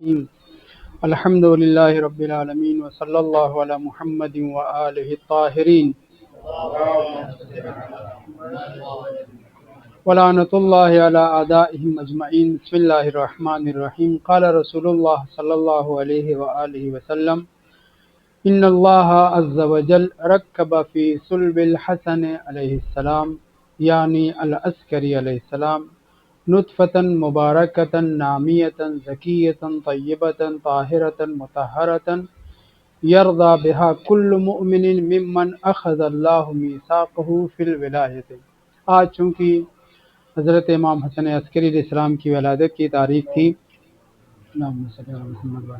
الرحیم الحمد للہ رب العالمین وصلی اللہ علی محمد وآلہ الطاہرین ولعنۃ اللہ علی اعدائہم اجمعین بسم اللہ الرحمن الرحیم قال رسول اللہ صلی اللہ علیہ وآلہ وسلم ان اللہ عز وجل رکب فی صلب الحسن علیہ السلام یعنی العسکری علیہ السلام نطفة مبارکة نامیة زکیة طیبة طاہرة مطہرة یرضى بها کل مؤمن ممن اخذ اللہ میثاقہ فی الولایۃ۔ آج چونکہ حضرت امام حسن عسکری علیہ السلام کی ولادت کی تاریخ تھی، اللہم صلی علی محمد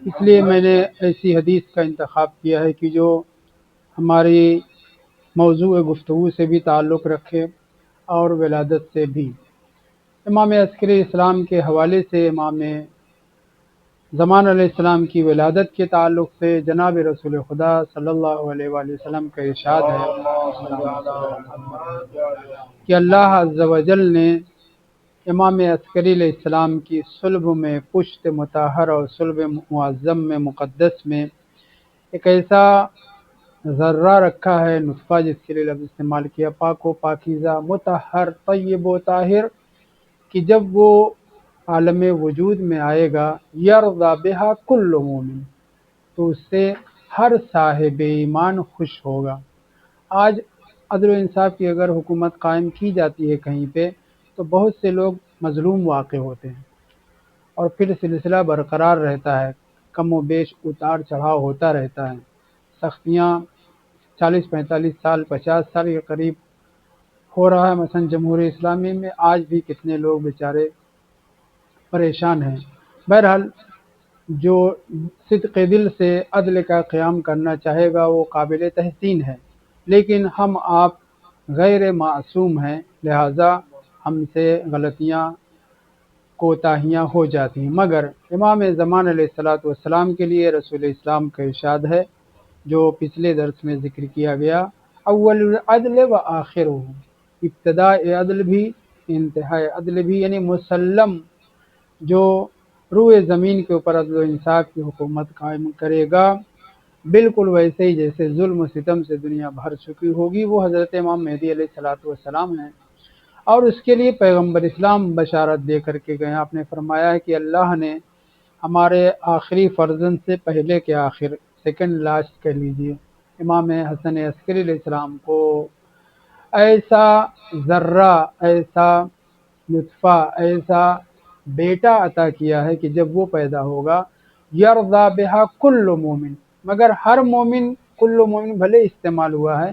اس لیے میں نے ایسی حدیث کا انتخاب کیا ہے کہ جو ہماری موضوع گفتگو سے بھی تعلق رکھے اور ولادت سے بھی۔ امام عسکری اسلام کے حوالے سے امام زمان علیہ السلام کی ولادت کے تعلق سے جناب رسول خدا صلی اللہ علیہ وآلہ وسلم کا ارشاد ہے کہ اللہ عز و جل نے امام عسکری علیہ السلام کی صلب میں پشت مطہر اور صلب معظم میں مقدس میں ایک ایسا ذرہ رکھا ہے، نطفہ جس کے لیے لفظ استعمال کیا، پاک و پاکیزہ، مطہر، طیب و طاہر، کہ جب وہ عالم وجود میں آئے گا یرضی بہا کل مومن، تو اس سے ہر صاحب ایمان خوش ہوگا۔ آج عدل و انصاف کی اگر حکومت قائم کی جاتی ہے کہیں پہ تو بہت سے لوگ مظلوم واقع ہوتے ہیں اور پھر سلسلہ برقرار رہتا ہے، کم و بیش اتار چڑھاؤ ہوتا رہتا ہے، سختیاں 40-45 سال 50 سال کے قریب ہو رہا ہے۔ مثلا جمہوریہ اسلامی میں آج بھی کتنے لوگ بیچارے پریشان ہیں۔ بہرحال جو صدق دل سے عدل کا قیام کرنا چاہے گا وہ قابل تحسین ہے، لیکن ہم آپ غیر معصوم ہیں، لہٰذا ہم سے غلطیاں کوتاہیاں ہو جاتی ہیں۔ مگر امام زمان علیہ السلام کے لیے رسول اسلام کا ارشاد ہے جو پچھلے درس میں ذکر کیا گیا، اول العدل و آخر، ابتداء عدل بھی انتہاء عدل بھی، یعنی مسلم جو روئے زمین کے اوپر عدل و انصاف کی حکومت قائم کرے گا، بالکل ویسے ہی جیسے ظلم و ستم سے دنیا بھر چکی ہوگی، وہ حضرت امام مہدی علیہ السلام ہیں۔ اور اس کے لیے پیغمبر اسلام بشارت دے کر کے گئے۔ آپ نے فرمایا ہے کہ اللہ نے ہمارے آخری فرزند سے پہلے کے آخر، سیکنڈ لاسٹ کہہ لیجئے، امام حسن عسکری علیہ السلام کو ایسا ذرہ، ایسا نطفہ، ایسا بیٹا عطا کیا ہے کہ جب وہ پیدا ہوگا یرضی بہا کل مومن، مگر ہر مومن، کل مومن بھلے استعمال ہوا ہے،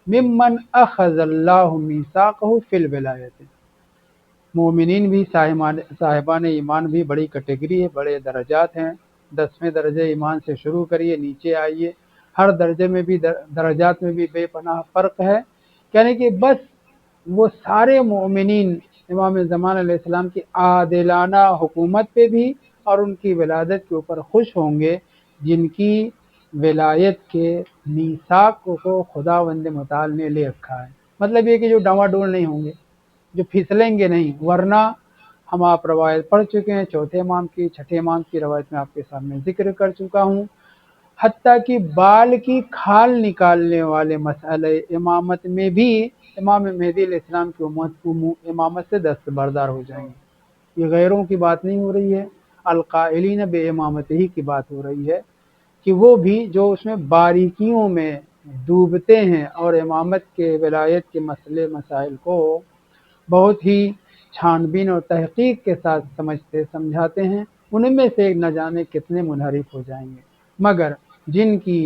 ممن اخذ اللہ میثاقہ فی الولایۃ، مومنین بھی صاحبان ایمان بھی بڑی کیٹیگری ہے، بڑے درجات ہیں، 10ویں درجے ایمان سے شروع کریے نیچے آئیے، ہر درجے میں بھی درجات میں بھی بے پناہ فرق ہے، یعنی کہ بس وہ سارے مومنین امام زمان علیہ السلام کی عادلانہ حکومت پہ بھی اور ان کی ولادت کے اوپر خوش ہوں گے جن کی ولایت کے میثاق کو خداوند متعال نے لے رکھا ہے۔ مطلب یہ کہ جو ڈاواڈول نہیں ہوں گے، جو پھسلیں گے نہیں، ورنہ ہم آپ روایت پڑھ چکے ہیں، چوتھے امام کی، چھٹے امام کی روایت میں آپ کے سامنے ذکر کر چکا ہوں، حتیٰ کہ بال کی کھال نکالنے والے مسئلہ امامت میں بھی امام مہدی علیہ السلام کی امامت سے دستبردار ہو جائیں گے۔ یہ غیروں کی بات نہیں ہو رہی ہے، القائلین بے امامت ہی کی بات ہو رہی ہے کہ وہ بھی جو اس میں باریکیوں میں ڈوبتے ہیں اور امامت کے ولایت کے مسئلے مسائل کو بہت ہی چھان بین اور تحقیق کے ساتھ سمجھاتے ہیں، ان میں سے نہ جانے کتنے منحرف ہو جائیں گے۔ مگر جن کی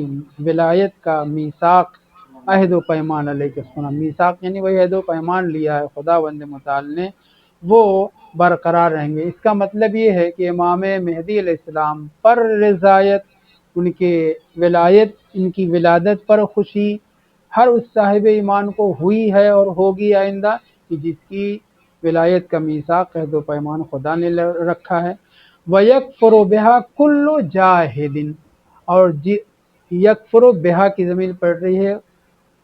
ولایت کا میثاق، عہد و پیمان علیہ کے سنا، میثاق یعنی وہی عہد و پیمان لیا ہے خداوند متعال نے، وہ برقرار رہیں گے۔ اس کا مطلب یہ ہے کہ امام مہدی علیہ السلام پر رضایت، ان کے ولایت، ان کی ولادت پر خوشی ہر اس صاحب ایمان کو ہوئی ہے اور ہوگی آئندہ کہ جس کی ولایت کا میثاق عہد و پیمان خدا نے رکھا ہے۔ وَيَكْفُرُ بِهَا كُلُّ جَاحِدٍ، اور یکفر بہا کی ضمیر پڑ رہی ہے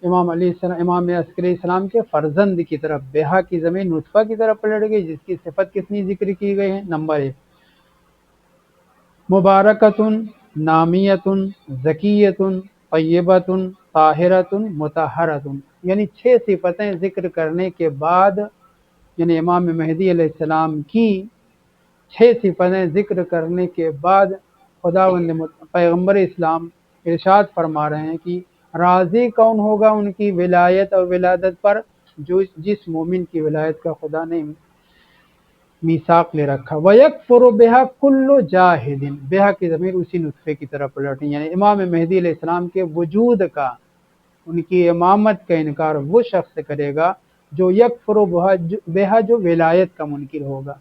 امام عسکری السلام کے فرزند کی طرف بیہا کی زمین نطفہ کی طرف پلٹ گئی، جس کی صفت کتنی ذکر کی گئی ہے؟ نمبر 1 مبارکتن نامیتن زکیتن طیبتن طاہرتن مطہرتن، یعنی 6 صفتیں ذکر کرنے کے بعد، یعنی امام مہدی علیہ السلام کی 6 صفتیں ذکر کرنے کے بعد خداوند پیغمبر اسلام ارشاد فرما رہے ہیں کہ راضی کون ہوگا ان کی ولایت اور ولادت پر؟ جس مومن کی ولایت کا خدا نے میثاق لے رکھا۔ وَيَكْفُرُ بِهَا كُلُّ جَاحِدٍ، بہا کی ضمیر اسی نطفے کی طرف پلٹی، یعنی امام مہدی علیہ السلام کے وجود کا، ان کی امامت کا انکار وہ شخص کرے گا جو یکفر بہا، جو ولایت کا منکر ہوگا،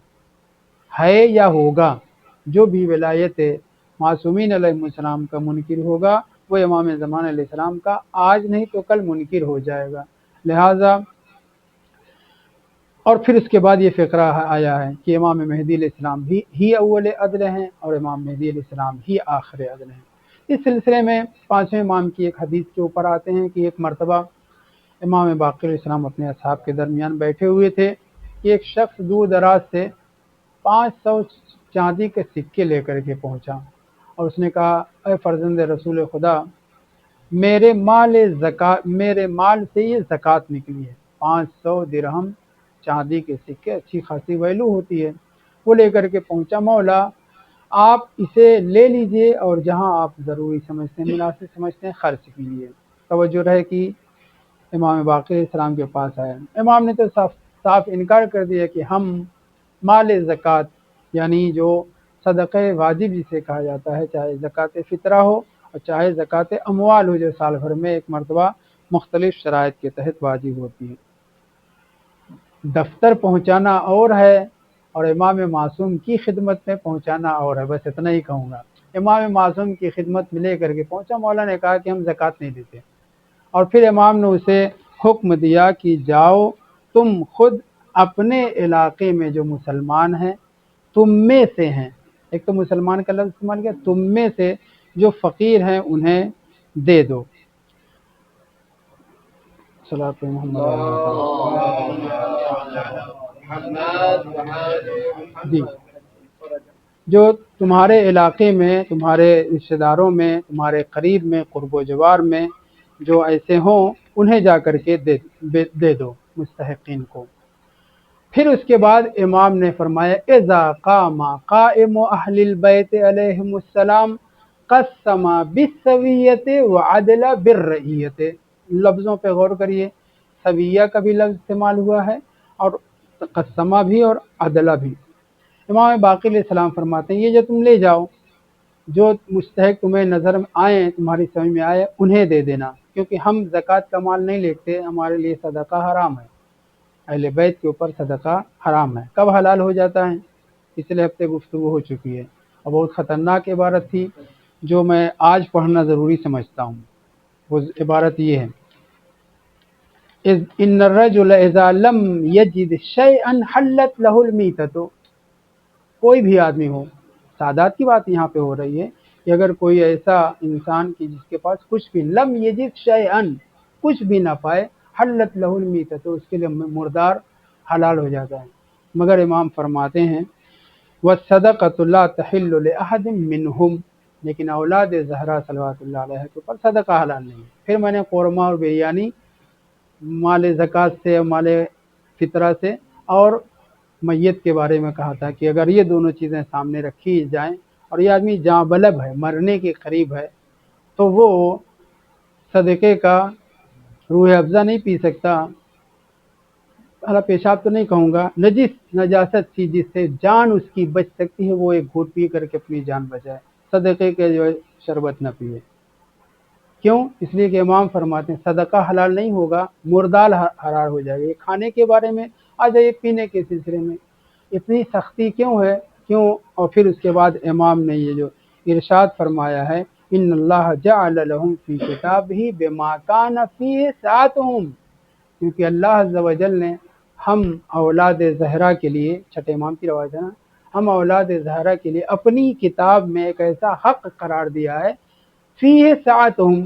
ہے یا ہوگا، جو بھی ولایت معصومین علیہ السلام کا منکر ہوگا وہ امام زمان علیہ السلام کا آج نہیں تو کل منکر ہو جائے گا۔ لہٰذا اور پھر اس کے بعد یہ فقرہ آیا ہے کہ امام مہدی علیہ السلام بھی ہی اول عدل ہیں اور امام مہدی علیہ السلام ہی آخر عدل ہیں۔ اس سلسلے میں 5ویں امام کی ایک حدیث کے اوپر آتے ہیں کہ ایک مرتبہ امام باقر علیہ السلام اپنے اصحاب کے درمیان بیٹھے ہوئے تھے کہ ایک شخص دور دراز سے 500 چاندی کے سکے لے کر کے پہنچا اور اس نے کہا اے فرزند رسول خدا، میرے مال سے یہ زکوٰۃ نکلی ہے، 500 درہم چاندی کے سکے، اچھی خاصی ویلو ہوتی ہے، وہ لے کر کے پہنچا، مولا آپ اسے لے لیجئے اور جہاں آپ ضروری سمجھتے ہیں، مناسب سمجھتے ہیں، خرچ کیجیے۔ توجہ رہے کہ امام باقر علیہ السلام کے پاس آیا، امام نے تو صاف انکار کر دیا کہ ہم مال زکوٰۃ، یعنی جو صدقہ واجب جسے کہا جاتا ہے، چاہے زکوٰۃ فطرہ ہو اور چاہے زکوٰۃ اموال ہو جو سال بھر میں ایک مرتبہ مختلف شرائط کے تحت واجب ہوتی ہے، دفتر پہنچانا اور ہے اور امام معصوم کی خدمت میں پہنچانا اور ہے، بس اتنا ہی کہوں گا۔ امام معصوم کی خدمت میں لے کر کے پہنچا، مولا نے کہا کہ ہم زکوٰۃ نہیں دیتے، اور پھر امام نے اسے حکم دیا کہ جاؤ تم خود اپنے علاقے میں جو مسلمان ہیں تم میں سے ہیں، ایک تو مسلمان کا لفظ استعمال کیا، تم میں سے جو فقیر ہیں انہیں دے دو۔ صلاۃ محمد جی، جو تمہارے علاقے میں، تمہارے رشتہ داروں میں، تمہارے قریب میں، قرب و جوار میں جو ایسے ہوں انہیں جا کر کے دے دو مستحقین کو۔ پھر اس کے بعد امام نے فرمایا اذا قام قائم اہل البیت علیہم السلام قسم بالسویۃ وعدل بالرعیۃ، لفظوں پہ غور کریے، سویہ کا بھی لفظ استعمال ہوا ہے اور قسمہ بھی اور عدلہ بھی۔ امام باقر علیہ السلام فرماتے ہیں یہ جو تم لے جاؤ، جو مستحق تمہیں نظر میں آئیں، تمہاری سمجھ میں آئے، انہیں دے دینا، کیونکہ ہم زکوٰۃ کا مال نہیں لیتے، ہمارے لیے صدقہ حرام ہے، اہل بیت کے اوپر صدقہ حرام ہے۔ کب حلال ہو جاتا ہے؟ پچھلے ہفتے گفتگو ہو چکی ہے اور بہت خطرناک عبارت تھی جو میں آج پڑھنا ضروری سمجھتا ہوں۔ وہ عبارت یہ ہے ان الرجل اذا لم یجد شیئا حلت له المیتۃ، کوئی بھی آدمی ہو، سادات کی بات یہاں پہ ہو رہی ہے کہ اگر کوئی ایسا انسان کی جس کے پاس کچھ بھی لم یجد شیئا، کچھ بھی نہ پائے، حلت له المیتۃ، تو اس کے لیے مردار حلال ہو جاتا ہے۔ مگر امام فرماتے ہیں والصدقۃ لا تحل لاحد منہم، لیکن اولاد زہرا صلوات اللہ علیہ کے اوپر صدقہ حلال نہیں ہے۔ پھر میں نے قورمہ اور بریانی مال زکوٰۃ سے اور مال فطرہ سے اور میت کے بارے میں کہا تھا کہ اگر یہ دونوں چیزیں سامنے رکھی جائیں اور یہ آدمی جاں بلب ہے، مرنے کے قریب ہے، تو وہ صدقے کا روح افزا نہیں پی سکتا، اعلیٰ پیشاب تو نہیں کہوں گا، نجاست تھی جس سے جان اس کی بچ سکتی ہے، وہ ایک گھونٹ پی کر کے اپنی جان بچائے، صدقے کے جو ہے شربت نہ پیے۔ کیوں؟ اس لیے کہ امام فرماتے ہیں صدقہ حلال نہیں ہوگا، مردال حرام ہو جائے گا۔ یہ کھانے کے بارے میں آ جائیے، پینے کے سلسلے میں اتنی سختی کیوں ہے؟ کیوں؟ اور پھر اس کے بعد امام نے یہ جو ارشاد فرمایا ہے ان اللہ جعل لهم فی کتابہ بما کان فیہ ساعتهم، کیونکہ اللہ عز و جل نے ہم اولاد زہرا کے لیے، چھٹے امام کی روایت ہے نا، ہم اولاد زہرا کے لیے اپنی کتاب میں ایک ایسا حق قرار دیا ہے فیہ ساعتهم،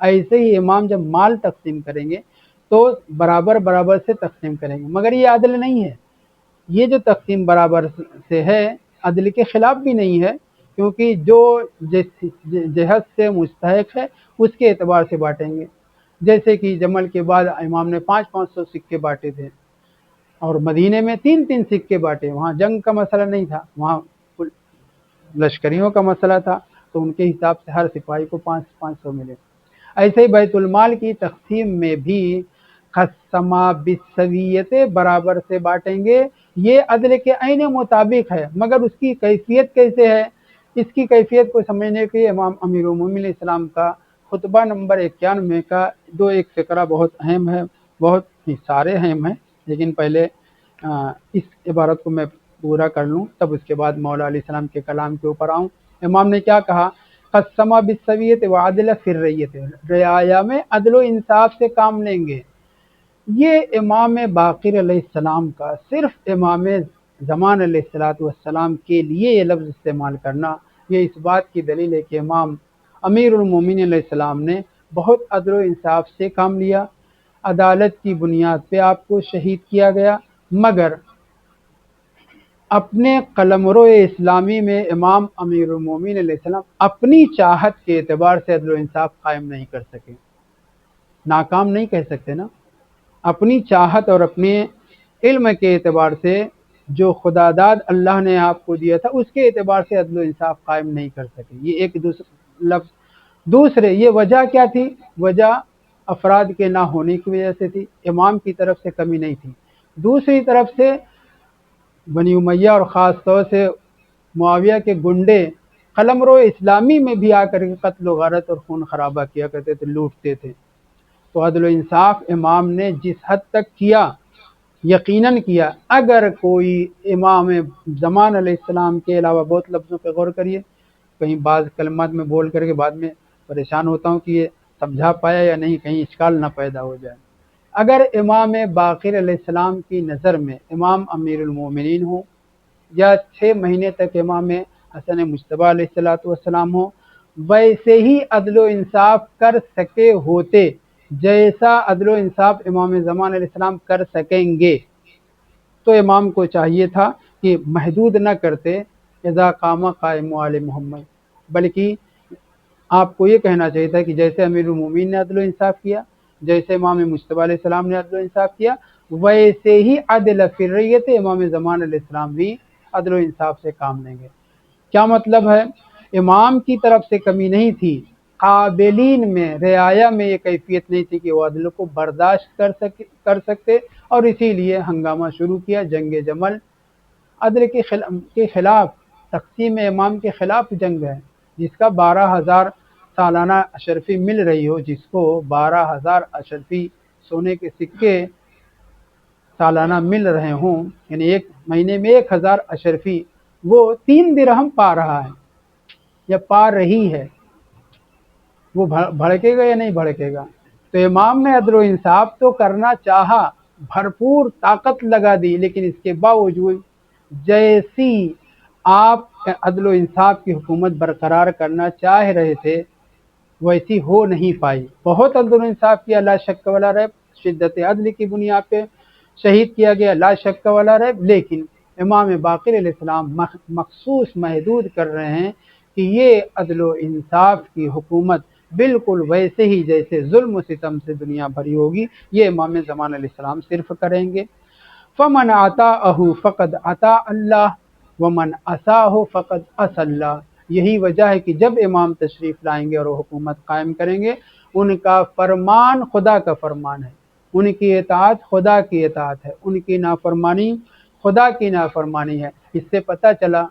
ایسے ہی امام جب مال تقسیم کریں گے تو برابر برابر سے تقسیم کریں گے، مگر یہ عدل نہیں ہے۔ یہ جو تقسیم برابر سے ہے عدل کے خلاف بھی نہیں ہے، کیونکہ جو جس جہت سے مستحق ہے اس کے اعتبار سے بانٹیں گے۔ جیسے کہ جمل کے بعد امام نے 500 سکے بانٹے تھے، اور مدینے میں 3 سکے بانٹے، وہاں جنگ کا مسئلہ نہیں تھا، وہاں لشکریوں کا مسئلہ تھا، تو ان کے حساب سے ہر سپاہی کو 500 ملے۔ ایسے ہی بیت المال کی تقسیم میں بھی قسما بالسویت برابر سے بانٹیں گے، یہ عدل کے عین مطابق ہے، مگر اس کی کیفیت کیسے ہے؟ اس کی کیفیت کو سمجھنے کے لیے امام امیر المومنین علیہ السلام کا خطبہ نمبر 91 کا ایک فقرہ بہت اہم ہے، بہت ہی سارے اہم ہیں، لیکن پہلے اس عبارت کو میں پورا کر لوں، تب اس کے بعد مولا علیہ السلام کے کلام کے اوپر آؤں۔ امام نے کیا کہا؟ قسما بالسویت وعدل فی الریت، رعایا میں عدل و انصاف سے کام لیں گے۔ یہ امام باقر علیہ السلام کا، صرف امام زمان علیہ السلام کے لیے یہ لفظ استعمال کرنا، یہ اس بات کی دلیل ہے کہ امام امیر المومنین علیہ السلام نے بہت عدل و انصاف سے کام لیا، عدالت کی بنیاد پہ آپ کو شہید کیا گیا، مگر اپنے قلمرو اسلامی میں امام امیر المومنین علیہ السلام اپنی چاہت کے اعتبار سے عدل و انصاف قائم نہیں کر سکے، ناکام نہیں کہہ سکتے نا، اپنی چاہت اور اپنے علم کے اعتبار سے جو خدا داد اللہ نے آپ کو دیا تھا اس کے اعتبار سے عدل و انصاف قائم نہیں کر سکے، یہ ایک لفظ۔ دوسرے، یہ وجہ کیا تھی؟ وجہ افراد کے نہ ہونے کی وجہ سے تھی، امام کی طرف سے کمی نہیں تھی۔ دوسری طرف سے بنی امیہ اور خاص طور سے معاویہ کے گنڈے قلمرو اسلامی میں بھی آ کر کے قتل و غارت اور خون خرابہ کیا کرتے تھے، لوٹتے تھے۔ تو عدل و انصاف امام نے جس حد تک کیا، یقیناً کیا۔ اگر کوئی امام زمان علیہ السلام کے علاوہ بہت لفظوں پہ غور کریے، کہیں بعض کلمات میں بول کر کے بعد میں پریشان ہوتا ہوں کہ یہ سمجھا پایا یا نہیں، کہیں اشکال نہ پیدا ہو جائے۔ اگر امام باقر علیہ السلام کی نظر میں امام امیر المومنین ہوں، یا 6 مہینے تک امام حسن مجتبیٰ علیہ السلام ہوں، ویسے ہی عدل و انصاف کر سکے ہوتے جیسا عدل و انصاف امام زمان علیہ السلام کر سکیں گے، تو امام کو چاہیے تھا کہ محدود نہ کرتے اذا قام قائم آل محمد، بلکہ آپ کو یہ کہنا چاہیے تھا کہ جیسے امیر المومنین نے عدل و انصاف کیا، جیسے امام مجتبیٰ علیہ السلام نے عدل و انصاف کیا، ویسے ہی عدل فی الریت امام زمان علیہ السلام بھی عدل و انصاف سے کام لیں گے۔ کیا مطلب ہے؟ امام کی طرف سے کمی نہیں تھی، قابلین میں، رعایا میں یہ کیفیت نہیں تھی کہ وہ عدل کو برداشت کر سکتے، اور اسی لیے ہنگامہ شروع کیا، جنگ جمل عدل کے خلاف، تقسیم امام کے خلاف جنگ ہے، جس کا 12,000 سالانہ اشرفی مل رہی ہو، جس کو 12,000 اشرفی سونے کے سکے سالانہ مل رہے ہوں، یعنی ایک مہینے میں 1,000 اشرفی، وہ 3 درہم پا رہا ہے یا پا رہی ہے، وہ بھڑکے گا یا نہیں بھڑکے گا؟ تو امام نے عدل و انصاف تو کرنا چاہا، بھرپور طاقت لگا دی، لیکن اس کے باوجود جیسی آپ عدل و انصاف کی حکومت برقرار کرنا چاہ رہے تھے ویسی ہو نہیں پائی۔ بہت عدل و انصاف کیا، لا شک ولا ریب، شدت عدل کی بنیاد پہ شہید کیا گیا، لا شک ولا ریب، لیکن امام باقر علیہ السلام مخصوص محدود کر رہے ہیں کہ یہ عدل و انصاف کی حکومت بالکل ویسے ہی جیسے ظلم و ستم سے دنیا بھری ہوگی، یہ امام زمان علیہ السلام صرف کریں گے۔ فمن اطاعہ فقد اطاع اللہ ومن عصاہ فقد عصى اللہ۔ یہی وجہ ہے کہ جب امام تشریف لائیں گے اور وہ حکومت قائم کریں گے، ان کا فرمان خدا کا فرمان ہے، ان کی اطاعت خدا کی اطاعت ہے، ان کی نافرمانی خدا کی نافرمانی ہے۔ اس سے پتہ چلا،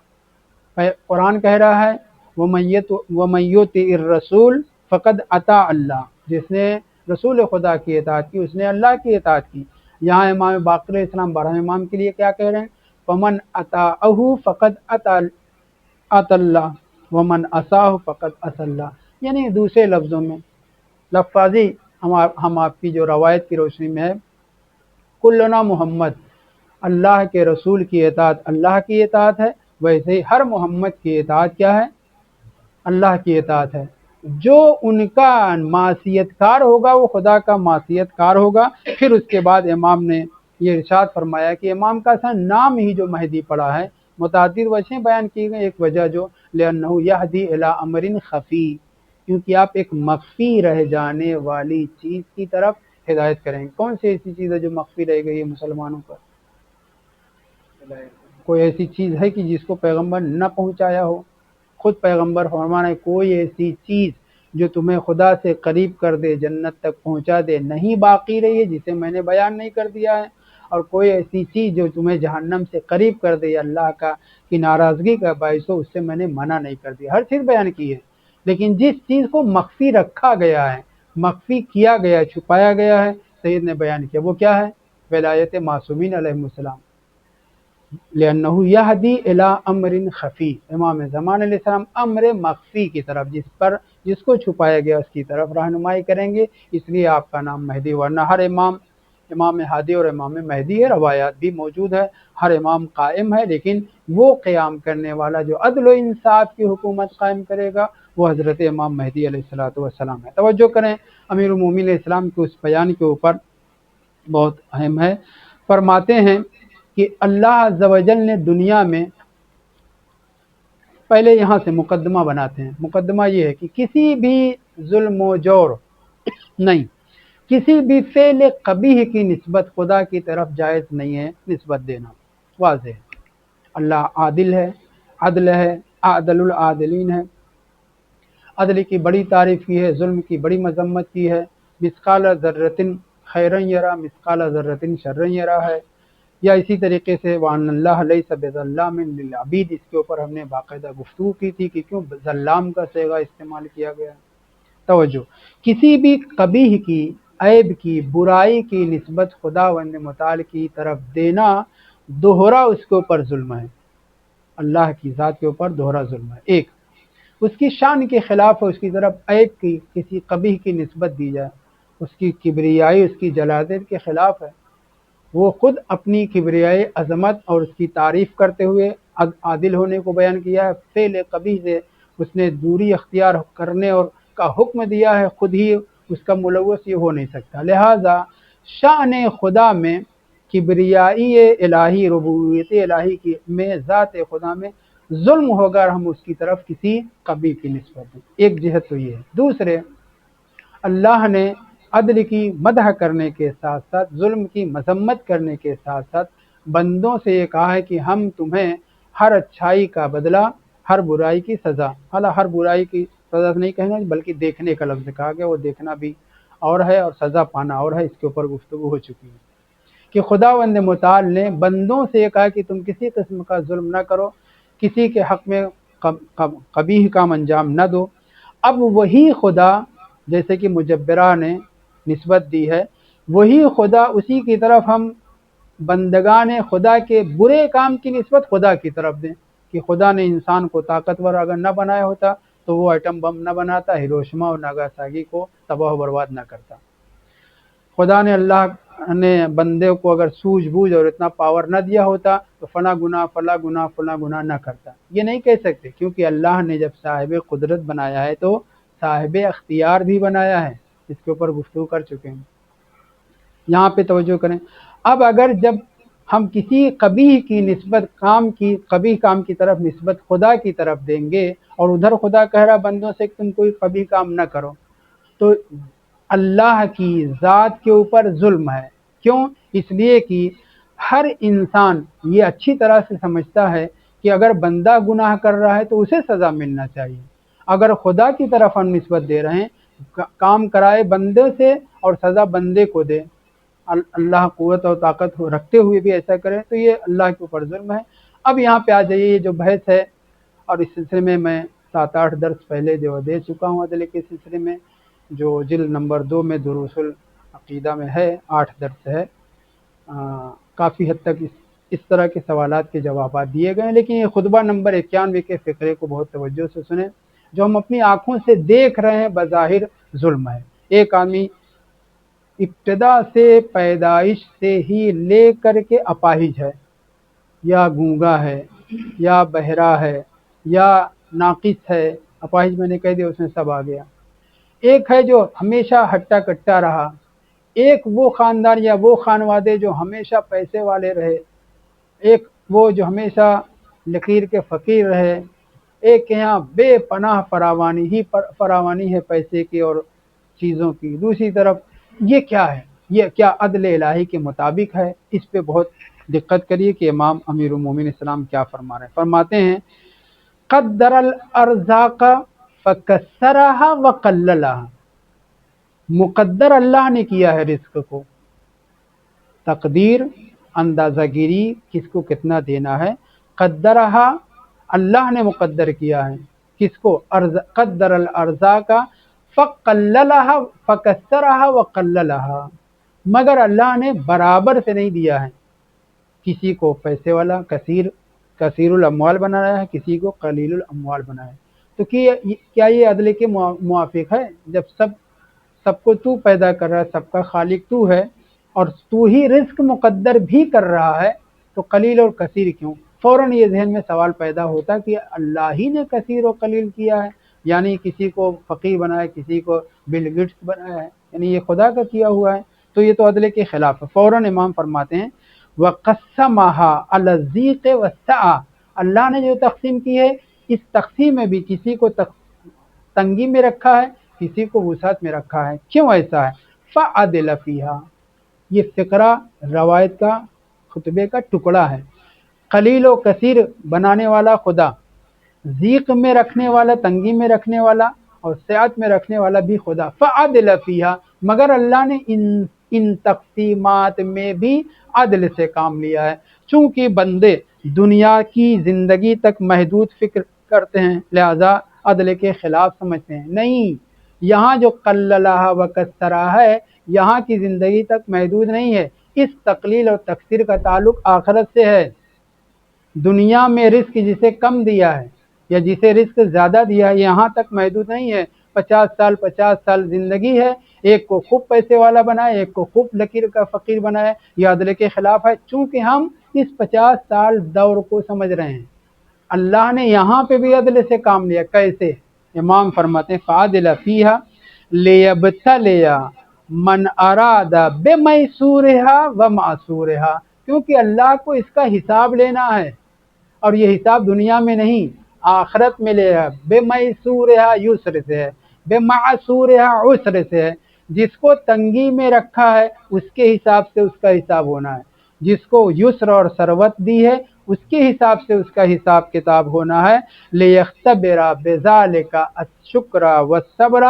قرآن کہہ رہا ہے وَمَن يُطِعِ الرَّسُولَ فقد اطاع اللہ، جس نے رسول خدا کی اطاعت کی اس نے اللہ کی اطاعت کی۔ یہاں امام باقر علیہ السلام 12 امام کے لیے کیا کہہ رہے ہیں؟ فمن اطاعہ فقد اطاع اللہ ومن عصاہ فقد عصى اللہ، یعنی دوسرے لفظوں میں لفظی ہم آپ کی جو روایت کی روشنی میں ہے، کلنا محمد، اللہ کے رسول کی اطاعت اللہ کی اطاعت ہے، ویسے ہی ہر محمد کی اطاعت کیا ہے؟ اللہ کی اطاعت ہے۔ جو ان کا معصیت کار ہوگا وہ خدا کا معصیت کار ہوگا۔ پھر اس کے بعد امام نے یہ ارشاد فرمایا کہ امام کا اصل نام ہی جو مہدی پڑا ہے، متعدد وجہیں بیان کی گئی۔ ایک وجہ جو لأنہ یہدی الی امر خفی، کیونکہ آپ ایک مخفی رہ جانے والی چیز کی طرف ہدایت کریں گے۔ کون سی ایسی چیز ہے جو مخفی رہ گئی ہے مسلمانوں پر؟ کوئی ایسی چیز ہے کہ جس کو پیغمبر نہ پہنچایا ہو؟ خود پیغمبر فرمانے کوئی ایسی چیز جو تمہیں خدا سے قریب کر دے، جنت تک پہنچا دے، نہیں باقی رہی ہے جسے میں نے بیان نہیں کر دیا ہے، اور کوئی ایسی چیز جو تمہیں جہنم سے قریب کر دے یا اللہ کی ناراضگی کا باعث ہو، اس سے میں نے منع نہیں کر دیا۔ ہر چیز بیان کی ہے، لیکن جس چیز کو مخفی رکھا گیا ہے، مخفی کیا گیا، چھپایا گیا ہے، سید نے بیان کیا، وہ کیا ہے؟ ولایت معصومین علیہ السلام۔ لأنہ یہدی الی امر خفی، امام زمان علیہ السلام امر مخفی کی طرف، جس کو چھپایا گیا اس کی طرف رہنمائی کریں گے، اس لیے آپ کا نام مہدی۔ ورنہ ہر امام ہادی اور امام مہدی ہے، روایات بھی موجود ہے، ہر امام قائم ہے، لیکن وہ قیام کرنے والا جو عدل و انصاف کی حکومت قائم کرے گا وہ حضرت امام مہدی علیہ السلام ہے۔ توجہ کریں، امیر المومنین علیہ السلام کے اس بیان کے اوپر بہت اہم ہے۔ فرماتے ہیں کہ اللہ عز و جل نے دنیا میں، پہلے یہاں سے مقدمہ بناتے ہیں، مقدمہ یہ ہے کہ کسی بھی ظلم و جور نہیں، کسی بھی فعل قبیح کی نسبت خدا کی طرف جائز نہیں ہے نسبت دینا، واضح ہے۔ اللہ عادل ہے، عدل ہے، عادل العادلین ہے، عدل کی بڑی تعریف کی ہے، ظلم کی بڑی مذمت کی ہے۔ مثقال ذرۃ خیرا یرا، مثقال ذرۃ شرا یرا ہے، یا اسی طریقے سے وَأَنَّ اللَّهَ لَيْسَ بِظَلَّامٍ لِّلْعَبِيدِ، اس کے اوپر ہم نے باقاعدہ گفتگو کی تھی کہ کیوں ظلام کا صیغہ استعمال کیا گیا۔ توجہ، کسی بھی قبیح کی، عیب کی، برائی کی نسبت خداوند متعال کی طرف دینا دوہرا اس کے اوپر ظلم ہے، اللہ کی ذات کے اوپر دوہرا ظلم ہے۔ ایک، اس کی شان کے خلاف ہے، اس کی طرف عیب کی، کسی قبیح کی نسبت دی جائے، اس کی کبریائی، اس کی جلالت کے خلاف ہے۔ وہ خود اپنی کبریائی عظمت اور اس کی تعریف کرتے ہوئے عادل ہونے کو بیان کیا ہے، فعل قبیح سے اس نے دوری اختیار کرنے اور کا حکم دیا ہے، خود ہی اس کا ملوث یہ ہو نہیں سکتا۔ لہٰذا شان خدا میں کبریائی الہی، ربوبیت الہی کی میں، ذات خدا میں ظلم ہوگا اور ہم اس کی طرف کسی قبیح کی نسبت دیں۔ ایک جہت تو یہ ہے۔ دوسرے، اللہ نے عدل کی مدح کرنے کے ساتھ ساتھ، ظلم کی مذمت کرنے کے ساتھ ساتھ بندوں سے یہ کہا ہے کہ ہم تمہیں ہر اچھائی کا بدلہ، ہر برائی کی سزا، حالانکہ ہر برائی کی سزا نہیں کہنا بلکہ دیکھنے کا لفظ کہا گیا، وہ دیکھنا بھی اور ہے اور سزا پانا اور ہے، اس کے اوپر گفتگو ہو چکی ہے کہ خداوند متعال نے بندوں سے یہ کہا کہ تم کسی قسم کا ظلم نہ کرو، کسی کے حق میں قبیح کام انجام نہ دو۔ اب وہی خدا، جیسے کہ مجبرہ نے نسبت دی ہے، وہی خدا، اسی کی طرف ہم بندگان خدا کے برے کام کی نسبت خدا کی طرف دیں کہ خدا نے انسان کو طاقتور اگر نہ بنایا ہوتا تو وہ ایٹم بم نہ بناتا، ہیروشیما اور ناگاساکی کو تباہ و برباد نہ کرتا۔ خدا نے، اللہ نے بندے کو اگر سوجھ بوجھ اور اتنا پاور نہ دیا ہوتا تو فلاں گناہ نہ کرتا۔ یہ نہیں کہہ سکتے، کیونکہ اللہ نے جب صاحب قدرت بنایا ہے تو صاحب اختیار بھی بنایا ہے، اس کے اوپر گفتگو کر چکے ہیں۔ یہاں پہ توجہ کریں، اب اگر جب ہم کسی قبیح کی نسبت، قبیح کام کی طرف نسبت خدا کی طرف دیں گے اور ادھر خدا کہہ رہا بندوں سے کہ تم کوئی قبیح کام نہ کرو، تو اللہ کی ذات کے اوپر ظلم ہے۔ کیوں؟ اس لیے کہ ہر انسان یہ اچھی طرح سے سمجھتا ہے کہ اگر بندہ گناہ کر رہا ہے تو اسے سزا ملنا چاہیے۔ اگر خدا کی طرف ہم نسبت دے رہے ہیں، کام کرائے بندے سے اور سزا بندے کو دے، اللہ قوت اور طاقت رکھتے ہوئے بھی ایسا کرے تو یہ اللہ کے اوپر ظلم ہے۔ اب یہاں پہ آ جائیے، یہ جو بحث ہے، اور اس سلسلے میں 7-8 درس پہلے جو دے چکا ہوں عدل کے سلسلے میں، جو جلد نمبر 2 میں دروس العقیدہ میں ہے، 8 درس ہے۔ کافی حد تک اس طرح کے سوالات کے جوابات دیے گئے ہیں، لیکن یہ خطبہ نمبر 91 کے فقرے کو بہت توجہ سے سنیں۔ جو ہم اپنی آنکھوں سے دیکھ رہے ہیں بظاہر ظلم ہے۔ ایک آدمی ابتدا سے، پیدائش سے ہی لے کر کے اپاہج ہے، یا گونگا ہے، یا بہرا ہے، یا ناقص ہے، اپاہج میں نے کہہ دیا اس میں سب آ گیا، ایک ہے جو ہمیشہ ہٹا کٹا رہا، ایک وہ خاندان یا وہ خانوادے جو ہمیشہ پیسے والے رہے، ایک وہ جو ہمیشہ لکیر کے فقیر رہے، ایک کے یہاں بے پناہ فراوانی ہے پیسے کی اور چیزوں کی۔ دوسری طرف یہ کیا ہے؟ یہ کیا عدل الہی کے مطابق ہے؟ اس پہ بہت دقت کریے کہ امام امیر المومنین السلام کیا فرما رہے ہیں۔ فرماتے ہیں قدر الارزاق فکسرها وقللها، مقدر اللہ نے کیا ہے رزق کو، تقدیر اندازہ گیری کس کو کتنا دینا ہے، قدرہا اللہ نے مقدر کیا ہے، کس کو؟ قدر الارزاق فقللہا فکسرہا وقللہا، مگر اللہ نے برابر سے نہیں دیا ہے، کسی کو پیسے والا کثیر الاموال بنایا ہے، کسی کو قلیل الاموال بنایا ہے۔ تو کیا یہ عدل کے موافق ہے؟ جب سب کو تو پیدا کر رہا ہے، سب کا خالق تو ہے، اور تو ہی رزق مقدر بھی کر رہا ہے، تو قلیل اور کثیر کیوں؟ فوراً یہ ذہن میں سوال پیدا ہوتا کہ اللہ ہی نے کثیر و قلیل کیا ہے، یعنی کسی کو فقیر بنایا، کسی کو بل گیٹس بنایا ہے، یعنی یہ خدا کا کیا ہوا ہے، تو یہ تو عدل کے خلاف ہے۔ فوراً امام فرماتے ہیں وَقَسَّمَهَا عَلَى الضِّيقِ وَالسَّعَةِ، اللہ نے جو تقسیم کی ہے اس تقسیم میں بھی کسی کو تنگی میں رکھا ہے، کسی کو وسعت میں رکھا ہے۔ کیوں ایسا ہے؟ فَعَدِلَ فِيهَا، یہ فقرہ روایت کا خطبے کا ٹکڑا ہے۔ قلیل و کثیر بنانے والا خدا، ضیق میں رکھنے والا، تنگی میں رکھنے والا، اور سعت میں رکھنے والا بھی خدا۔ فعدل فیہا، مگر اللہ نے ان تقسیمات میں بھی عدل سے کام لیا ہے، چونکہ بندے دنیا کی زندگی تک محدود فکر کرتے ہیں لہذا عدل کے خلاف سمجھتے ہیں۔ نہیں، یہاں جو قللہ و کسرہ ہے یہاں کی زندگی تک محدود نہیں ہے، اس تقلیل اور تکثیر کا تعلق آخرت سے ہے۔ دنیا میں رزق جسے کم دیا ہے یا جسے رزق زیادہ دیا ہے یہاں تک محدود نہیں ہے۔ 50 سال زندگی ہے، ایک کو خوب پیسے والا بنائے، ایک کو خوب لکیر کا فقیر بنائے، یہ عدل کے خلاف ہے، چونکہ ہم اس 50 سال دور کو سمجھ رہے ہیں۔ اللہ نے یہاں پہ بھی عدل سے کام لیا۔ کیسے؟ امام فرماتے ہیں فعدل فیہا لیبتلیا من اراد بمیسورہا ومعسورہا، کیونکہ اللہ کو اس کا حساب لینا ہے، اور یہ حساب دنیا میں نہیں آخرت میں لے رہا ہے۔ بمیسورہا یسر سے ہے، بمعسورہا عسر سے ہے۔ جس کو تنگی میں رکھا ہے اس کے حساب سے اس کا حساب ہونا ہے، جس کو یسر اور ثروت دی ہے اس کے حساب سے اس کا حساب کتاب ہونا ہے۔ لیختبر بذالک الشکر والصبر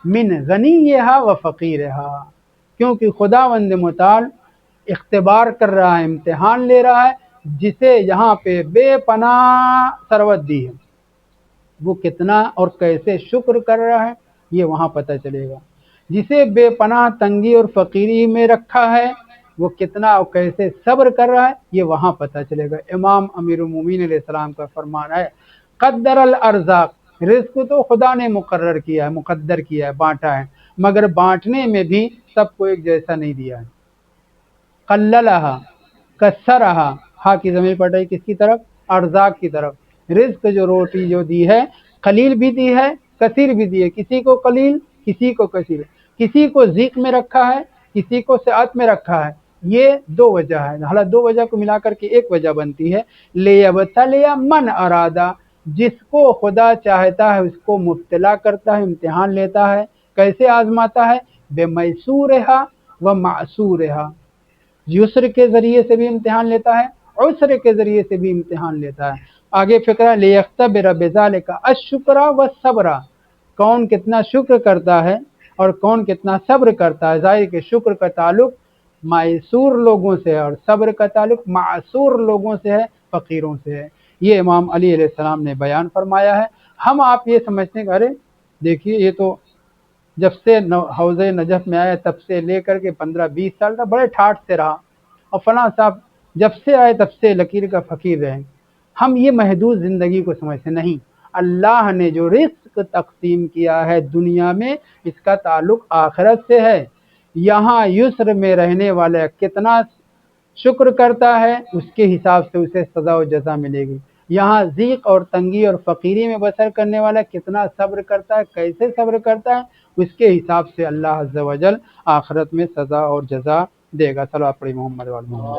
من غنیہا وفقیرہا، کیونکہ خداوند متعال اختبار کر رہا ہے، امتحان لے رہا ہے، جسے یہاں پہ بے پناہ ثروت دی ہے وہ کتنا اور کیسے شکر کر رہا ہے یہ وہاں پتہ چلے گا، جسے بے پناہ تنگی اور فقیری میں رکھا ہے وہ کتنا اور کیسے صبر کر رہا ہے یہ وہاں پتہ چلے گا۔ امام امیر المومنین علیہ السلام کا فرمان ہے قدر الارزاق، رزق تو خدا نے مقرر کیا ہے، مقدر کیا ہے، بانٹا ہے، مگر بانٹنے میں بھی سب کو ایک جیسا نہیں دیا ہے۔ قللہا کسرہا، ہا کی ضمیر پڑ رہی کس کی طرف؟ ارزاق کی طرف۔ رزق جو روٹی جو دی ہے قلیل بھی دی ہے کثیر بھی دی ہے، کسی کو قلیل کسی کو کثیر، کسی کو ضیق میں رکھا ہے کسی کو سعت میں رکھا ہے۔ یہ دو وجہ ہے، حالانکہ دو وجہ کو ملا کر کے ایک وجہ بنتی ہے۔ لیبتلیا من ارادہ، جس کو خدا چاہتا ہے اس کو مبتلا کرتا ہے، امتحان لیتا ہے، کیسے آزماتا ہے؟ بمیسورہا و معسورہا، یسر کے ذریعے سے بھی امتحان لیتا ہے، عسر کے ذریعے سے بھی امتحان لیتا ہے۔ آگے فقرہ لیختبر بذالک الشکر والصبر، کون کتنا شکر کرتا ہے اور کون کتنا صبر کرتا ہے۔ ظاہر کہ شکر کا تعلق معصور لوگوں سے ہے اور صبر کا تعلق معصور لوگوں سے ہے، فقیروں سے ہے۔ یہ امام علی علیہ السلام نے بیان فرمایا ہے۔ ہم آپ یہ سمجھتے ہیں کہ ارے دیکھیے یہ تو جب سے حوض نجف میں آیا تب سے لے کر کے 15-20 سال تک بڑے ٹھاٹ سے رہا، اور فلاں صاحب جب سے آئے تب سے لکیر کا فقیر رہے۔ ہم یہ محدود زندگی کو سمجھتے نہیں، اللہ نے جو رزق تقسیم کیا ہے دنیا میں اس کا تعلق آخرت سے ہے۔ یہاں یسر میں رہنے والا کتنا شکر کرتا ہے اس کے حساب سے اسے سزا و جزا ملے گی، یہاں ضیق اور تنگی اور فقیری میں بسر کرنے والا کتنا صبر کرتا ہے، کیسے صبر کرتا ہے، اس کے حساب سے اللہ عز و جل آخرت میں سزا اور جزا دے گا۔ صلوات پڑھی محمد وعلی محمد۔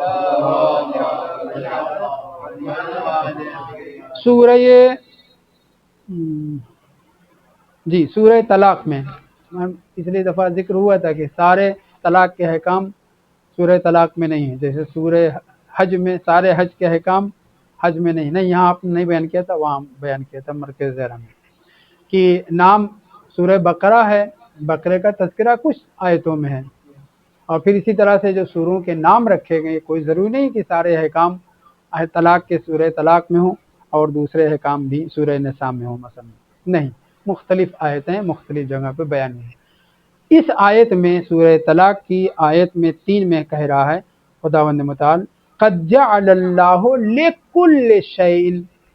سورہ سورہ طلاق میں پچھلی دفعہ ذکر ہوا تھا کہ سارے طلاق کے احکام سورہ طلاق میں نہیں ہے، جیسے سورہ حج میں سارے حج کے احکام حج میں نہیں، یہاں آپ نے نہیں بیان کیا تھا، وہاں بیان کیا تھا مرکز ذیرہ میں، کہ نام سورہ بقرہ ہے، بقرے کا تذکرہ کچھ آیتوں میں ہے، اور پھر اسی طرح سے جو سوروں کے نام رکھے گئے، کوئی ضروری نہیں کہ سارے احکام طلاق کے سورہ طلاق میں ہوں اور دوسرے احکام بھی سورہ نساء میں ہوں مثلا، نہیں، مختلف آیتیں مختلف جگہ پہ بیان ہیں۔ اس آیت میں سورہ طلاق کی آیت میں 3 میں کہہ رہا ہے خداوند متعال قد جعل اللہ لکل شیء،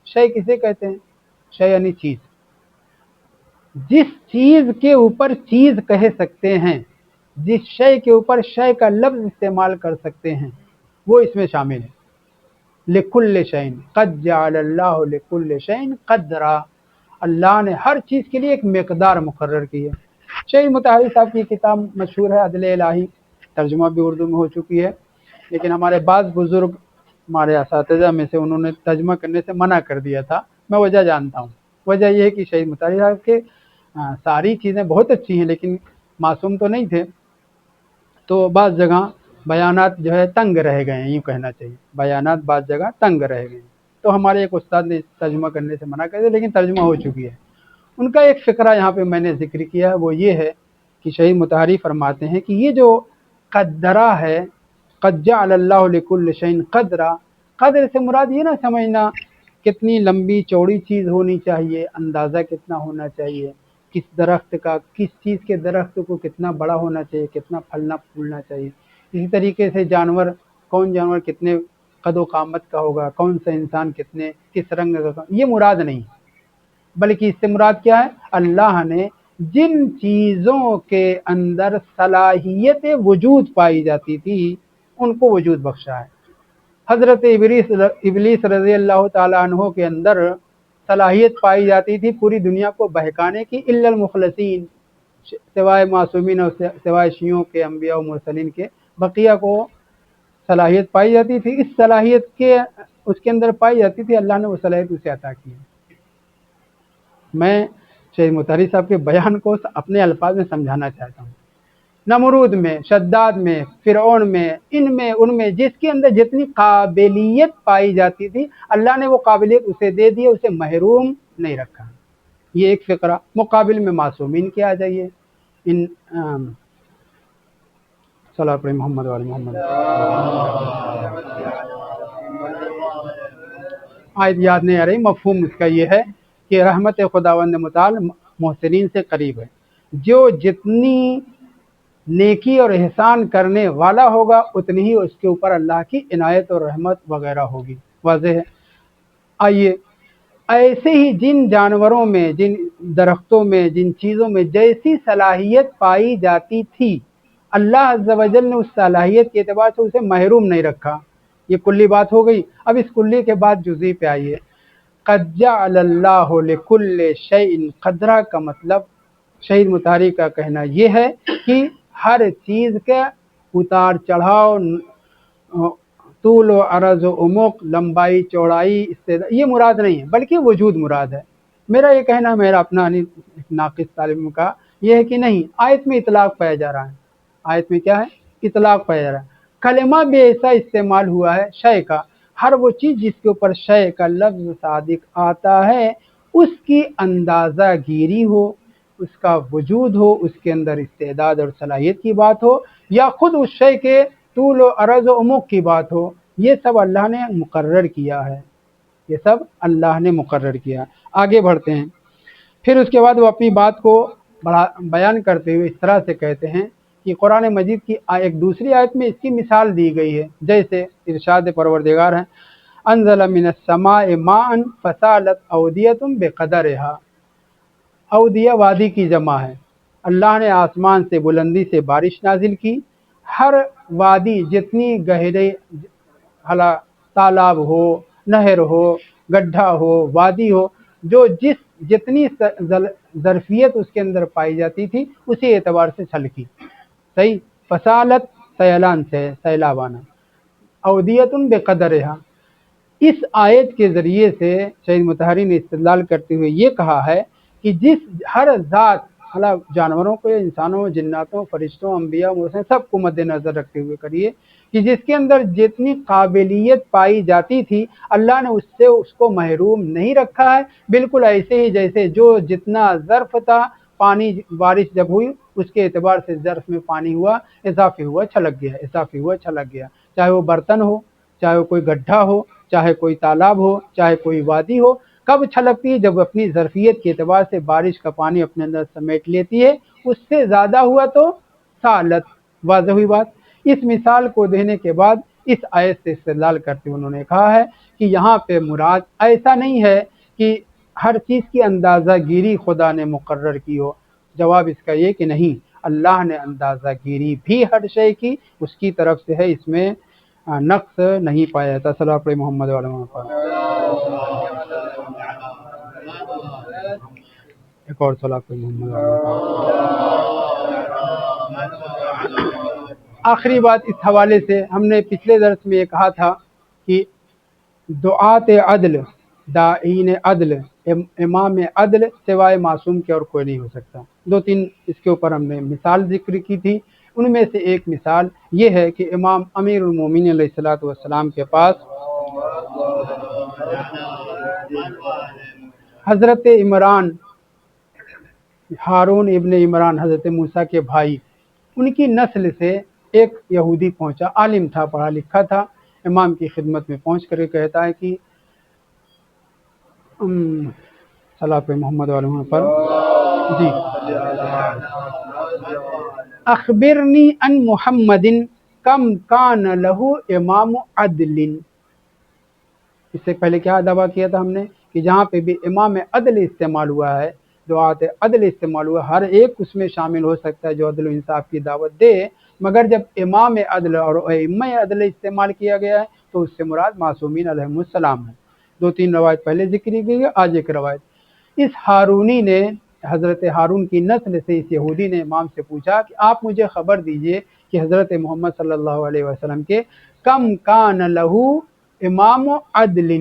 شیء کسے کہتے ہیں؟ شیء یعنی چیز، جس چیز کے اوپر چیز کہہ سکتے ہیں، جس شے کے اوپر شے کا لفظ استعمال کر سکتے ہیں، وہ اس میں شامل ہے۔ لکل شیء قد جعل اللہ لکل شیء قدرا، اللہ نے ہر چیز کے لیے ایک مقدار مقرر کی ہے۔ شیخ مطہری صاحب کی کتاب مشہور ہے عدل الہی، ترجمہ بھی اردو میں ہو چکی ہے، لیکن ہمارے بعض بزرگ ہمارے اساتذہ میں سے انہوں نے ترجمہ کرنے سے منع کر دیا تھا، میں وجہ جانتا ہوں۔ وجہ یہ ہے کہ شیخ مطہری صاحب کے ساری چیزیں بہت اچھی ہیں لیکن معصوم تو نہیں تھے، تو بعض جگہ بیانات جو ہے تنگ رہ گئے ہیں، یوں کہنا چاہیے، بیانات بعض جگہ تنگ رہ گئے ہیں، تو ہمارے ایک استاد نے ترجمہ کرنے سے منع کر دیا، لیکن ترجمہ ہو چکی ہے۔ ان کا ایک فقرہ یہاں پہ میں نے ذکر کیا ہے، وہ یہ ہے کہ شیخ مطہری فرماتے ہیں کہ یہ جو قدرہ ہے، قد جعل اللہ لکل شیء قدرہ، قدر سے مراد یہ نہ سمجھنا کتنی لمبی چوڑی چیز ہونی چاہیے، اندازہ کتنا ہونا چاہیے، کس درخت کا، کس چیز کے درخت کو کتنا بڑا ہونا چاہیے، کتنا پھلنا پھولنا چاہیے، اسی طریقے سے جانور، کون جانور کتنے قد و قامت کا ہوگا، کون سا انسان کس رنگ کا، یہ مراد نہیں، بلکہ اس سے مراد کیا ہے؟ اللہ نے جن چیزوں کے اندر صلاحیت وجود پائی جاتی تھی ان کو وجود بخشا ہے۔ حضرت ابلیس رضی اللہ تعالیٰ عنہ کے اندر صلاحیت پائی جاتی تھی پوری دنیا کو بہکانے کی، الا المخلصین، سوائے معصومین اور سوائے شیعوں کے، انبیاء و مرسلین کے، بقیہ کو صلاحیت پائی جاتی تھی، اس صلاحیت کے اس کے اندر پائی جاتی تھی، اللہ نے وہ صلاحیت اسے عطا کی ہے۔ میں شیخ مطہری صاحب کے بیان کو اپنے الفاظ میں سمجھانا چاہتا ہوں۔ نمرود میں، شداد میں، فرعون میں، ان میں جس کے اندر جتنی قابلیت پائی جاتی تھی، اللہ نے وہ قابلیت اسے دے دی، اسے محروم نہیں رکھا۔ یہ ایک فقرہ۔ مقابل میں معصومین کے آ جائیے، ان صلی محمد علی محمد۔ آیت یاد نہیں آ رہی، مفہوم اس کا یہ ہے کہ رحمت خداوند متعال محسنین سے قریب ہے، جو جتنی نیکی اور احسان کرنے والا ہوگا اتنی ہی اس کے اوپر اللہ کی عنایت اور رحمت وغیرہ ہوگی، واضح ہے۔ آئیے، ایسے ہی جن جانوروں میں، جن درختوں میں، جن چیزوں میں جیسی صلاحیت پائی جاتی تھی، اللہ عز و جل نے اس صلاحیت کے اعتبار سے اسے محروم نہیں رکھا۔ یہ کلی بات ہو گئی، اب اس کلی کے بعد جزئی پہ آئیے۔ قد جعل اللہ لکل شیء قدرہ کا مطلب شیخ مطہری کا کہنا یہ ہے کہ ہر چیز کا اتار چڑھاؤ، طول و عرض و عمق، لمبائی چوڑائی، یہ مراد نہیں ہے، بلکہ وجود مراد ہے۔ میرا یہ کہنا، میرا اپنا ناقص طالب کا یہ ہے کہ نہیں، آیت میں اطلاق پایا جا رہا ہے، آیت میں کیا ہے؟ اطلاق پایا جا رہا ہے۔ کلمہ بھی ایسا استعمال ہوا ہے شے کا، ہر وہ چیز جس کے اوپر شے کا لفظ صادق آتا ہے، اس کی اندازہ گیری ہو، اس کا وجود ہو، اس کے اندر استعداد اور صلاحیت کی بات ہو، یا خود اس شے کے طول و عرض و عمق کی بات ہو، یہ سب اللہ نے مقرر کیا ہے، یہ سب اللہ نے مقرر کیا۔ آگے بڑھتے ہیں، پھر اس کے بعد وہ اپنی بات کو بیان کرتے ہوئے اس طرح سے کہتے ہیں کہ قرآن مجید کی ایک دوسری آیت میں اس کی مثال دی گئی ہے، جیسے ارشاد پروردگار ہے انزل من السماء ماء فسالت اودیۃ بقدرها، اودیہ وادی کی جمع ہے، اللہ نے آسمان سے بلندی سے بارش نازل کی، ہر وادی جتنی گہرے تالاب ہو، نہر ہو گڈھا ہو، وادی ہو، جو جتنی ظرفیت اس کے اندر پائی جاتی تھی اسی اعتبار سے چھلکی، صحیح، فصالت سیلان سے سیلاب آنا، اودیتن بقدرہا۔ اس آیت کے ذریعے سے سید مطہری نے استدلال کرتے ہوئے یہ کہا ہے کہ جس ہر ذات، اللہ جانوروں کو، انسانوں، جناتوں، فرشتوں، انبیاء، مرسلین، سب کو مد نظر رکھتے ہوئے کریے کہ جس کے اندر جتنی قابلیت پائی جاتی تھی اللہ نے اس سے اس کو محروم نہیں رکھا ہے، بالکل ایسے ہی جیسے جو جتنا ظرف تھا، پانی بارش جب ہوئی اس کے اعتبار سے ظرف میں پانی ہوا، اضافی ہوا، چھلک گیا، اضافی ہوا، چھلک گیا، چاہے وہ برتن ہو، چاہے وہ کوئی گڈھا ہو، چاہے کوئی تالاب ہو، چاہے کوئی وادی ہو۔ کب چھلکتی ہے؟ جب اپنی ظرفیت کے اعتبار سے بارش کا پانی اپنے اندر سمیٹ لیتی ہے، اس سے زیادہ ہوا تو سالت، واضح ہوئی بات۔ اس مثال کو دینے کے بعد اس آیت سے استدلال کرتے ہوئے انہوں نے کہا ہے کہ یہاں پہ مراد ایسا نہیں ہے کہ ہر چیز کی اندازہ گیری خدا نے مقرر کی ہو، جواب اس کا یہ کہ نہیں، اللہ نے اندازہ گیری بھی ہر شے کی اس کی طرف سے ہے، اس میں نقص نہیں پایا جاتا۔ صلی اللہ علیہ محمد علیہ وسلم۔ ایک اور صلی اللہ علیہ محمد علیہ وسلم۔ آخری بات اس حوالے سے، ہم نے پچھلے درس میں یہ کہا تھا کہ دعات عدل، داعین عدل، امام عدل سوائے معصوم کے اور کوئی نہیں ہو سکتا۔ دو تین اس کے اوپر ہم نے مثال ذکر کی تھی، ان میں سے ایک مثال یہ ہے کہ امام امیر المومنین علیہ الصلوۃ والسلام کے پاس حضرت عمران، ہارون ابن عمران، حضرت موسیٰ کے بھائی، ان کی نسل سے ایک یہودی پہنچا، عالم تھا، پڑھا لکھا تھا، امام کی خدمت میں پہنچ کر کہتا ہے کہ صلی اللہ محمد علیہ پر جی، اخبرنی ان محمد کم کان لہو امام عدل۔ اس سے پہلے کیا دعویٰ کیا تھا ہم نے کہ جہاں پہ بھی امام عدل استعمال ہوا ہے، دعات عدل استعمال ہوا، ہر ایک اس میں شامل ہو سکتا ہے جو عدل و انصاف کی دعوت دے، مگر جب امام عدل اور ائمہ عدل استعمال کیا گیا ہے تو اس سے مراد معصومین علیہم السلام ہے۔ دو تین روایت پہلے ذکر کی ہے، آج ایک روایت۔ اس ہارونی نے، حضرت ہارون کی نسل سے اس یہودی نے امام سے پوچھا کہ آپ مجھے خبر دیجئے کہ حضرت محمد صلی اللہ علیہ وسلم کے کم کان لہو امام عدل،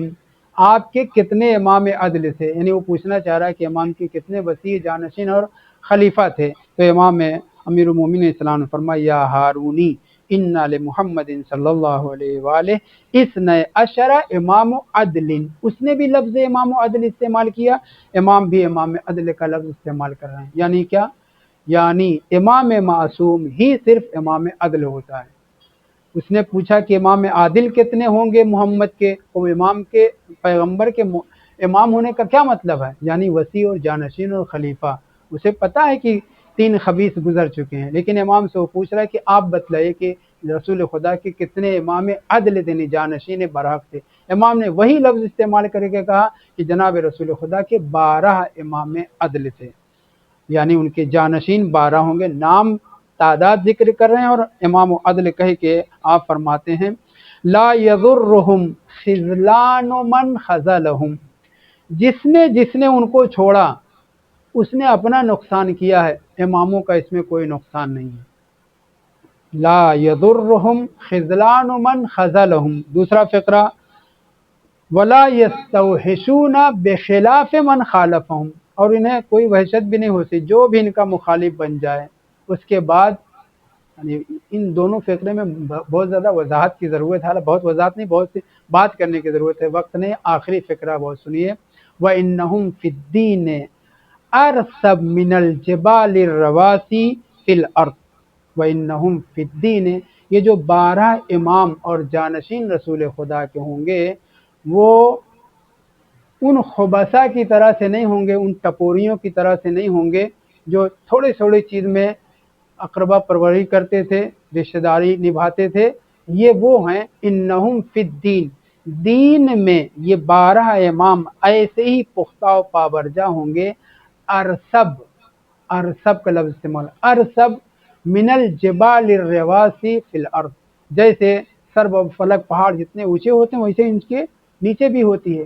آپ کے کتنے امام عدل تھے، یعنی وہ پوچھنا چاہ رہا ہے کہ امام کے کتنے وسیع جانشین اور خلیفہ تھے۔ تو امام امیر المومنین اسلام نے فرمایا یا ہارونی ان لمحمد صلی اللہ علیہ وآلہ اثنی عشر امام عدل، اس نے بھی لفظ امام عدل استعمال کیا، امام بھی امام عدل کا لفظ استعمال کر رہے ہیں، یعنی کیا؟ یعنی امام معصوم ہی صرف امام عدل ہوتا ہے۔ اس نے پوچھا کہ امام عادل کتنے ہوں گے محمد کے، وہ امام کے، پیغمبر کے امام ہونے کا کیا مطلب ہے؟ یعنی وسیع اور جانشین اور خلیفہ۔ اسے پتا ہے کہ 3 خبیث گزر چکے ہیں، لیکن امام سے وہ پوچھ رہا ہے کہ آپ بتلائیے کہ رسول خدا کے کتنے امام عدل تھے، جانشین برحق تھے۔ امام نے وہی لفظ استعمال کر کے کہا کہ جناب رسول خدا کے 12 امام عدل تھے، یعنی ان کے جانشین 12 ہوں گے، نام تعداد ذکر کر رہے ہیں، اور امام عدل کہہ کے آپ فرماتے ہیں لا یضرہم خذلان من خذلہم، جس نے ان کو چھوڑا اس نے اپنا نقصان کیا ہے، اماموں کا اس میں کوئی نقصان نہیں ہے۔ لا یضرہم خذلان من خذلہم۔ دوسرا فقرہ ولا یستوحشون بخلاف من خالفہم، اور انہیں کوئی وحشت بھی نہیں ہوتی جو بھی ان کا مخالف بن جائے۔ اس کے بعد یعنی ان دونوں فقرے میں بہت زیادہ وضاحت کی ضرورت ہے، بہت وضاحت نہیں، بہت سی بات کرنے کی ضرورت ہے، وقت نہیں۔ آخری فقرہ بہت سنیے، وَإِنَّهُمْ فِي الدِّينِ أَرْسَبْ مِنَ الْجِبَالِ الرَّوَاسِي فِي الْأَرْضِ۔ وَإِنَّهُمْ فِي الدِّينِ، یہ جو 12 امام اور جانشین رسول خدا کے ہوں گے وہ ان خبثہ کی طرح سے نہیں ہوں گے، ان ٹپوریوں کی طرح سے نہیں ہوں گے جو تھوڑی تھوڑی چیز میں اقربا پروری کرتے تھے، رشتہ داری نبھاتے تھے۔ یہ وہ ہیں انہم فی الدین، دین میں یہ 12 امام ایسے ہی پختہ و پابرجا ہوں گے۔ ارسب کا لفظ استعمال، ارسب من الجبال الرواسی فی الارض، جیسے سرب و فلک پہاڑ جتنے اونچے ہوتے ہیں ویسے ان کے نیچے بھی ہوتی ہے۔